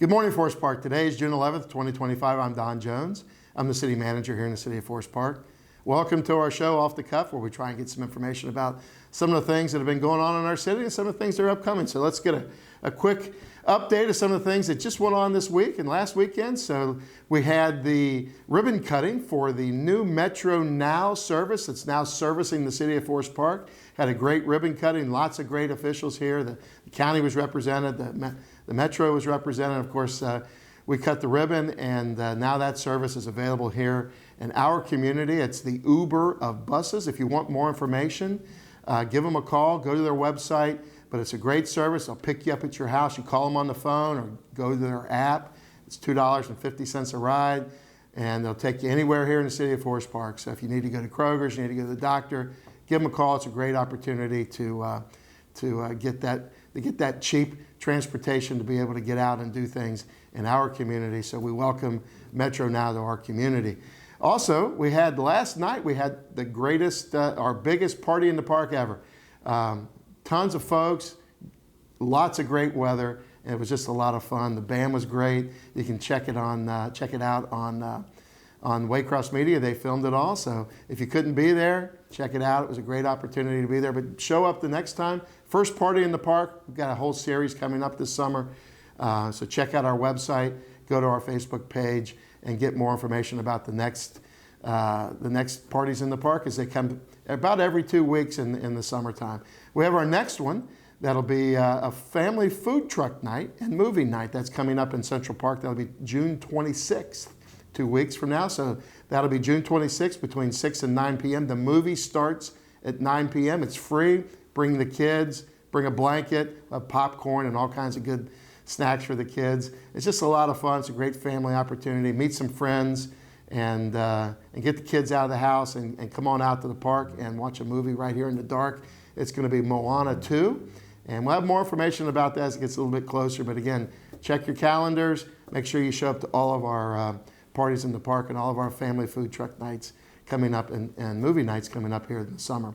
Good morning, Forest Park. Today is June 11th, 2025. I'm Don Jones. I'm the city manager here in the city of Forest Park. Welcome to our show, Off the Cuff, where we try and get some information about some of the things that have been going on in our city and some of the things that are upcoming. So let's get a quick update of some of the things that just went on this week and last weekend. So we had the ribbon cutting for the new Metro Now service that's now servicing the city of Forest Park. Had a great ribbon cutting, lots of great officials here. The county was represented, the Metro was represented. Of course, we cut the ribbon, and now that service is available here in our community. It's the Uber of buses. If you want more information, give them a call, go to their website. But it's a great service. They'll pick you up at your house. You call them on the phone or go to their app. It's $2.50 a ride, and they'll take you anywhere here in the city of Forest Park. So if you need to go to Kroger's, you need to go to the doctor, give them a call. It's a great opportunity to get that cheap transportation to be able to get out and do things in our community. So we welcome Metro Now to our community. Also, last night we had the greatest, our biggest party in the park ever. Tons of folks, lots of great weather, and it was just a lot of fun. The band was great. You can check it out on Waycross Media. They filmed it all. So if you couldn't be there, check it out. It was a great opportunity to be there. But show up the next time. First party in the park. We've got a whole series coming up this summer. So check out our website, go to our Facebook page, and get more information about the next parties in the park as they come about every 2 weeks in the summertime. We have our next one. That'll be a family food truck night and movie night. That's coming up in Central Park. That'll be June 26th, 2 weeks from now. So that'll be June 26th between 6 and 9 p.m. The movie starts at 9 p.m. It's free. Bring the kids, bring a blanket, popcorn, and all kinds of good snacks for the kids. It's just a lot of fun. It's a great family opportunity. Meet some friends and get the kids out of the house and come on out to the park and watch a movie right here in the dark. It's going to be Moana 2. And we'll have more information about that as it gets a little bit closer. But again, check your calendars. Make sure you show up to all of our parties in the park and all of our family food truck nights coming up and movie nights coming up here in the summer.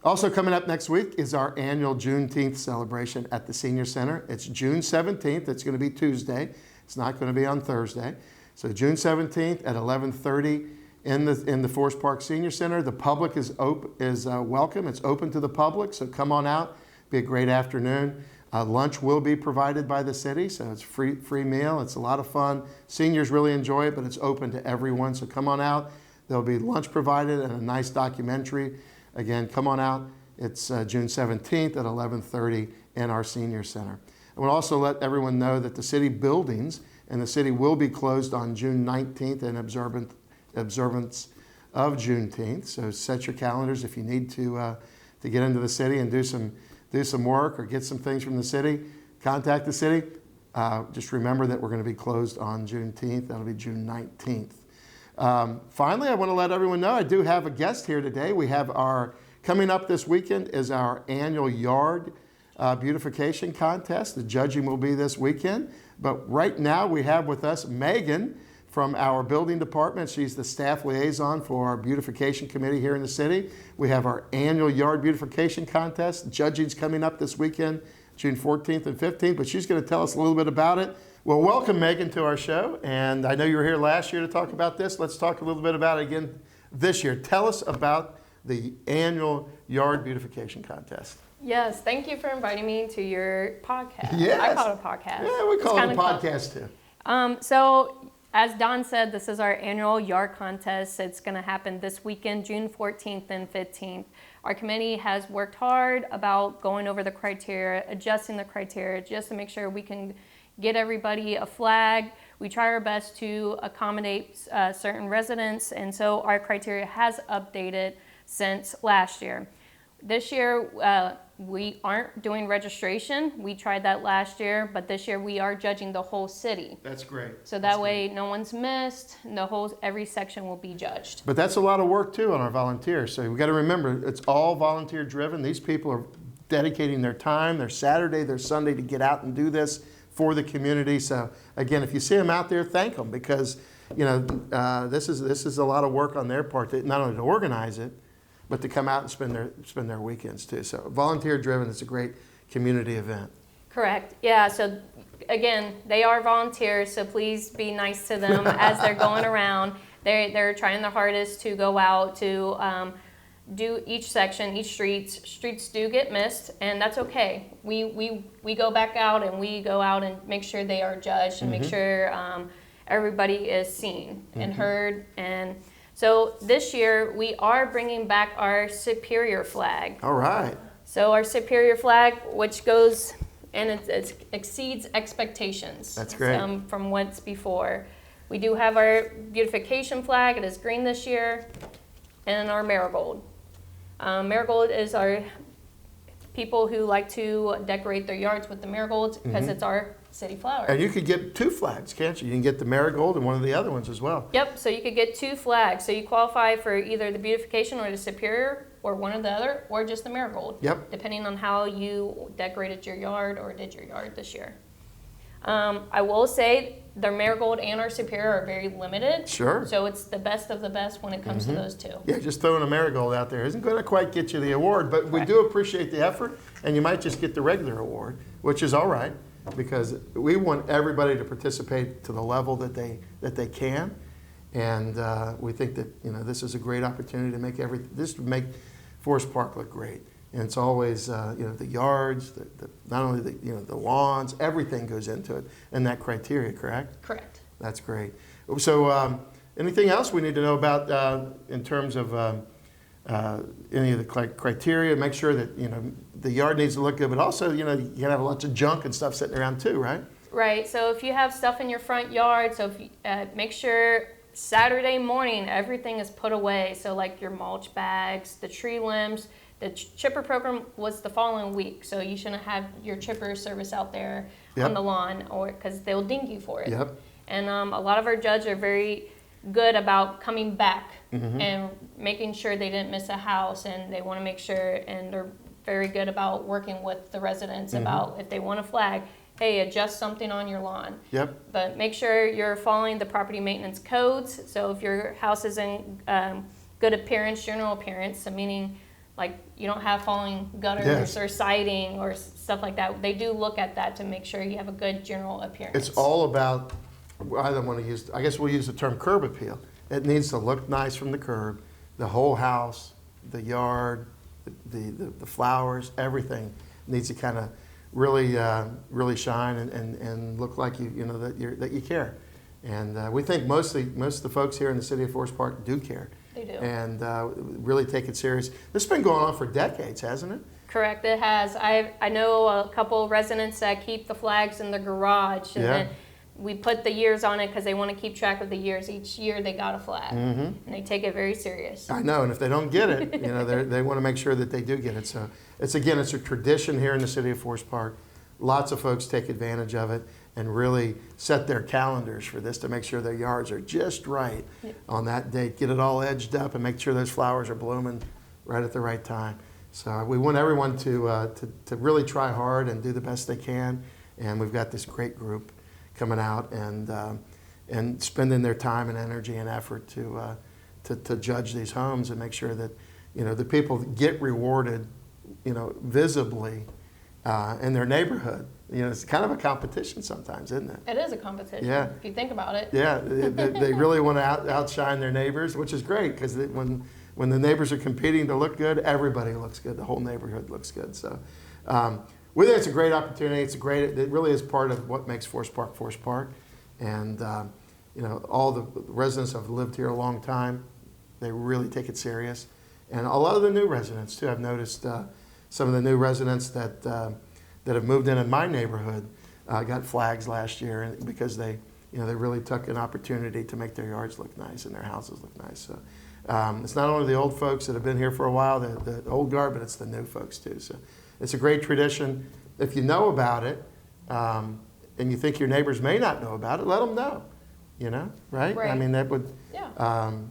Also coming up next week is our annual Juneteenth celebration at the Senior Center. It's June 17th. It's going to be Tuesday. It's not going to be on Thursday. So June 17th at 11:30 in the Forest Park Senior Center. The public is welcome. It's open to the public, so come on out. Be a great afternoon. Lunch will be provided by the city, so it's free meal. It's a lot of fun. Seniors really enjoy it, but it's open to everyone. So come on out. There'll be lunch provided and a nice documentary. Again, come on out. It's June 17th at 11:30 in our Senior Center. I will also let everyone know that the city buildings and the city will be closed on June 19th in observance of Juneteenth. So set your calendars if you need to get into the city and do some work or get some things from the city. Contact the city. Just remember that we're going to be closed on Juneteenth. That'll be June 19th. Finally, I want to let everyone know I do have a guest here today. We have coming up this weekend is our annual Yard Beautification Contest. The judging will be this weekend. But right now we have with us Megan from our building department. She's the staff liaison for our beautification committee here in the city. We have our annual Yard Beautification Contest. Judging's coming up this weekend, June 14th and 15th, but she's going to tell us a little bit about it. Well, welcome, Megan, to our show. And I know you were here last year to talk about this. Let's talk a little bit about it again this year. Tell us about the annual Yard Beautification Contest. Yes, thank you for inviting me to your podcast. Yes. I call it a podcast. Yeah, we call it a podcast too. So, as Don said, this is our annual yard contest. It's going to happen this weekend, June 14th and 15th. Our committee has worked hard about going over the criteria, adjusting the criteria, just to make sure we can get everybody a flag. We try our best to accommodate certain residents, and so our criteria has updated since last year. This year, we aren't doing registration. We tried that last year, but this year we are judging the whole city. That's great. So that way no one's missed, every section will be judged. But that's a lot of work too on our volunteers. So we've got to remember, it's all volunteer driven. These people are dedicating their time, their Saturday, their Sunday to get out and do this for the community. So again, if you see them out there, thank them, because this is a lot of work on their part, not only to organize it, but to come out and spend their weekends too. So volunteer driven, it's a great community event. Correct. Yeah. So again, they are volunteers, so please be nice to them as they're going around. They're trying their hardest to go out to do each section, each streets. Streets do get missed, and that's okay. We go back out and we go out and make sure they are judged and make sure everybody is seen and heard. And so this year we are bringing back our Superior flag. All right. So our Superior flag, which goes and it exceeds expectations. That's great. From what's before. We do have our beautification flag. It is green this year, and our marigold. Marigold is our people who like to decorate their yards with the marigolds because it's our city flower. And you could get 2 flags, can't you? You can get the marigold and one of the other ones as well. Yep, so you could get 2 flags. So you qualify for either the beautification or the Superior or one or the other, or just the marigold. Yep. Depending on how you decorated your yard or did your yard this year. I will say the marigold and our Superior are very limited. Sure. So it's the best of the best when it comes to those 2. Yeah, just throwing a marigold out there isn't going to quite get you the award, but we do appreciate the effort, and you might just get the regular award, which is all right, because we want everybody to participate to the level that they can, and we think that this is a great opportunity to make this would make Forest Park look great. And it's always the yards, not only the lawns, everything goes into it, and that criteria, correct? Correct. That's great. So anything else we need to know about in terms of any of the criteria? Make sure that the yard needs to look good, but also you can have lots of junk and stuff sitting around too, right? Right. So if you have stuff in your front yard, so if you, make sure Saturday morning everything is put away. So like your mulch bags, the tree limbs. The chipper program was the following week, so you shouldn't have your chipper service out there on the lawn, or because they'll ding you for it. Yep. And a lot of our judges are very good about coming back and making sure they didn't miss a house, and they want to make sure, and they're very good about working with the residents about if they want a flag, hey, adjust something on your lawn. Yep. But make sure you're following the property maintenance codes. So if your house is in good appearance, general appearance, so meaning like you don't have falling gutters or siding or stuff like that. They do look at that to make sure you have a good general appearance. It's all about, I don't want to use, I guess we'll use the term curb appeal. It needs to look nice from the curb, the whole house, the yard, the flowers, everything needs to kind of really shine and look like that you care. And we think most of the folks here in the city of Forest Park do care. They do. And really take it serious. This has been going on for decades, hasn't it? Correct, it has. I know a couple residents that keep the flags in the garage, and then we put the years on it because they want to keep track of the years. Each year they got a flag, and they take it very serious. I know, and if they don't get it, they want to make sure that they do get it. So it's a tradition here in the city of Forest Park. Lots of folks take advantage of it and really set their calendars for this to make sure their yards are just right on that date. Get it all edged up and make sure those flowers are blooming right at the right time. So we want everyone to really try hard and do the best they can. And we've got this great group coming out and spending their time and energy and effort to judge these homes and make sure that the people get rewarded visibly in their neighborhood. It's kind of a competition sometimes, isn't it? It is a competition, if you think about it. Yeah, they really want to outshine their neighbors, which is great because when the neighbors are competing to look good, everybody looks good. The whole neighborhood looks good. So we think it's a great opportunity. It really is part of what makes Forest Park. And all the residents have lived here a long time. They really take it serious. And a lot of the new residents too. I've noticed some of the new residents that have moved in my neighborhood got flags last year because they really took an opportunity to make their yards look nice and their houses look nice. So it's not only the old folks that have been here for a while, the old guard, but it's the new folks too. So it's a great tradition. If you know about it and you think your neighbors may not know about it, let them know. Right? I mean, that would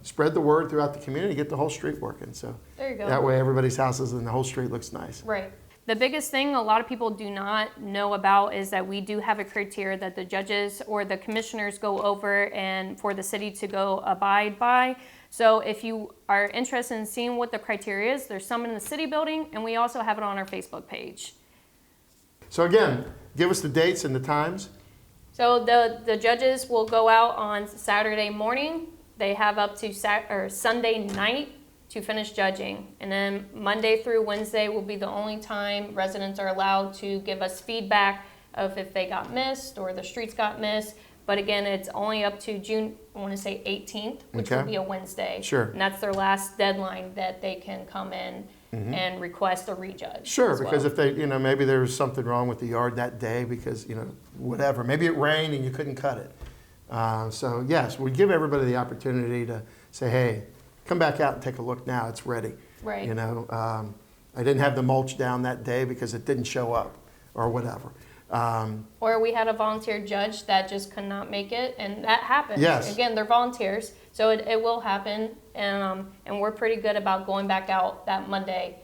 spread the word throughout the community, get the whole street working. So there you go. That way everybody's houses and the whole street looks nice. Right. The biggest thing a lot of people do not know about is that we do have a criteria that the judges or the commissioners go over and for the city to go abide by. So if you are interested in seeing what the criteria is, there's some in the city building, and we also have it on our Facebook page. So again, Give us the dates and the times. So the judges will go out on Saturday morning. They have up to Sunday night to finish judging. And then Monday through Wednesday will be the only time residents are allowed to give us feedback of if they got missed or the streets got missed. But again, it's only up to June, I want to say 18th, which will be a Wednesday. Sure. And that's their last deadline that they can come in and request a rejudge. Sure, because if they, maybe there was something wrong with the yard that day because, whatever. Maybe it rained and you couldn't cut it. So yes, we give everybody the opportunity to say, hey, come back out and take a look now. It's ready. Right. I didn't have the mulch down that day because it didn't show up or whatever. Or we had a volunteer judge that just could not make it, and that happens. Yes. Again, they're volunteers, so it will happen, and we're pretty good about going back out that Monday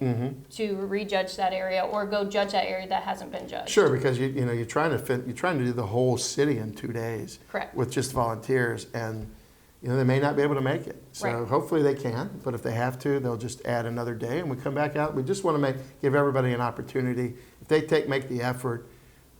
to rejudge that area or go judge that area that hasn't been judged. Sure, because you're trying to do the whole city in 2 days. Correct. With just volunteers, and they may not be able to make it. So Right. hopefully they can, but if they have to, they'll just add another day, and we come back out. We just want to give everybody an opportunity. If they make the effort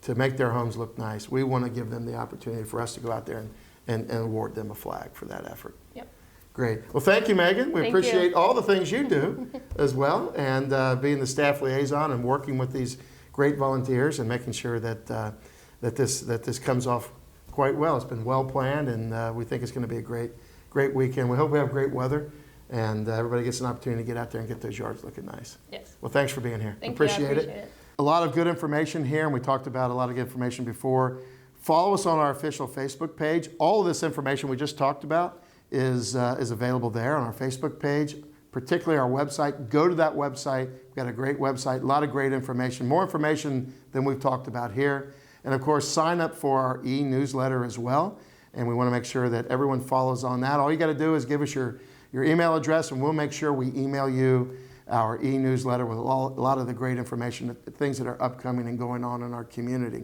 to make their homes look nice, we want to give them the opportunity for us to go out there and award them a flag for that effort. Yep. Great. Well, thank you, Megan. We Thank appreciate you. all the things you do as well, and being the staff liaison and working with these great volunteers and making sure that that this comes off quite well. It's been well planned, and we think it's going to be a great weekend. We hope we have great weather, and everybody gets an opportunity to get out there and get those yards looking nice. Yes. Well, thanks for being here. Thank you. I Appreciate appreciate it. it. A lot of good information here, and we talked about a lot of good information before. Follow us on our official Facebook page. All of this information we just talked about is available there on our Facebook page, particularly our website. Go to that website. We've got a great website, a lot of great information, more information than we've talked about here. And of course, sign up for our e-newsletter as well. And we want to make sure that everyone follows on that. All you got to do is give us your email address, and we'll make sure we email you our e-newsletter with a lot of the great information, things that are upcoming and going on in our community.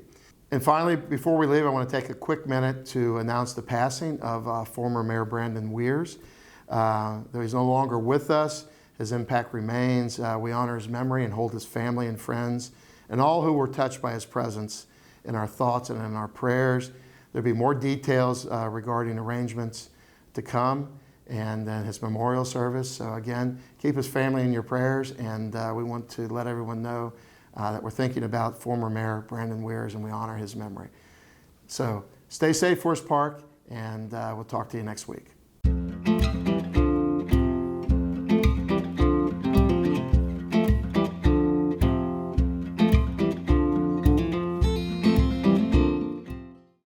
And finally, before we leave, I want to take a quick minute to announce the passing of former Mayor Brandon Weirs. Though he's no longer with us, his impact remains. We honor his memory and hold his family and friends and all who were touched by his presence in our thoughts and in our prayers. There'll be more details regarding arrangements to come, and then his memorial service. So again, keep his family in your prayers, and we want to let everyone know that we're thinking about former Mayor Brandon Weirs, and we honor his memory. So stay safe, Forest Park, and we'll talk to you next week.